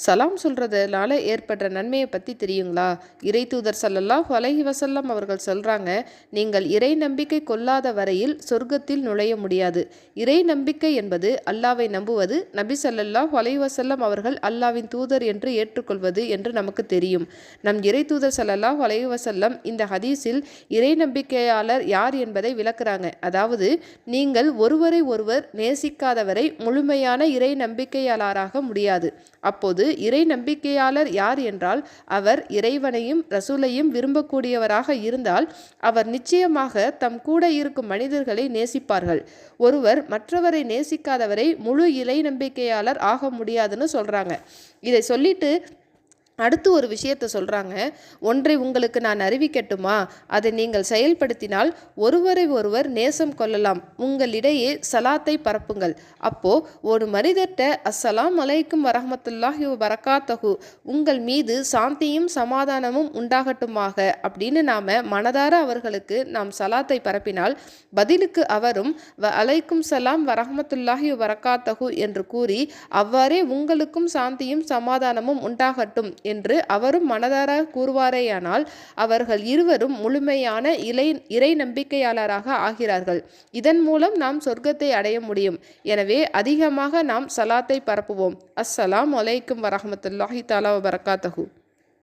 சலாம் சொல்கிறதுனால ஏற்படுற நன்மையை பற்றி தெரியுங்களா? இறை தூதர் ஸல்லல்லாஹு அலைஹி வஸல்லம் அவர்கள் சொல்கிறாங்க, நீங்கள் இறை நம்பிக்கை கொள்ளாத வரையில் சொர்க்கத்தில் நுழைய முடியாது. இறை நம்பிக்கை என்பது அல்லாவை நம்புவது, நபி ஸல்லல்லாஹு அலைஹி வஸல்லம் அவர்கள் அல்லாவின் தூதர் என்று ஏற்றுக்கொள்வது என்று நமக்கு தெரியும். நம் இறை தூதர் ஸல்லல்லாஹு அலைஹி வஸல்லம் இந்த ஹதீஸில் இறை நம்பிக்கையாளர் யார் என்பதை விளக்குறாங்க. அதாவது, நீங்கள் ஒருவரை ஒருவர் நேசிக்காதவரை முழுமையான இறை நம்பிக்கையாளராக முடியாது. அப்போது இறை நம்பிக்கையாளர் யார் என்றால், அவர் இறைவனையும் ரசூலையும் விரும்பக்கூடியவராக இருந்தால் அவர் நிச்சயமாக தம் கூட இருக்கும் மனிதர்களை நேசிப்பார்கள். ஒருவர் மற்றவரை நேசிக்காதவரை முழு இறை நம்பிக்கையாளர் ஆக முடியாதுன்னு சொல்கிறாங்க. இதை சொல்லிட்டு அடுத்து ஒரு விஷயத்தை சொல்கிறாங்க. ஒன்றை உங்களுக்கு நான் அறிவிக்கட்டுமா? அதை நீங்கள் செயல்படுத்தினால் ஒருவரை ஒருவர் நேசம் கொள்ளலாம். உங்களிடையே சலாத்தை பரப்புங்கள். அப்போ ஒரு மனிதர்கிட்ட அஸ்ஸலாம் அலைக்கும் வரஹ்மத்துல்லாஹி வபரகாத்தஹு, உங்கள் மீது சாந்தியும் சமாதானமும் உண்டாகட்டுமாக அப்படின்னு நாம் மனதார அவர்களுக்கு நாம் சலாத்தை பரப்பினால் பதிலுக்கு அவரும் அலைக்கும் சலாம் வரஹ்மத்துல்லாஹி வபரகாத்தஹு என்று கூறி அவ்வாறே உங்களுக்கும் சாந்தியும் சமாதானமும் உண்டாகட்டும் என்று அவரும் மனதார கூறுவாரேயானால் அவர்கள் இருவரும் முழுமையான இறை நம்பிக்கையாளராக ஆகிறார்கள். இதன் மூலம் நாம் சொர்க்கத்தை அடைய முடியும். எனவே அதிகமாக நாம் சலாத்தை பரப்புவோம். அஸ்ஸலாமு அலைக்கும் வரஹ்மத்துல்லாஹி தஆலா வபரகாத்தஹு.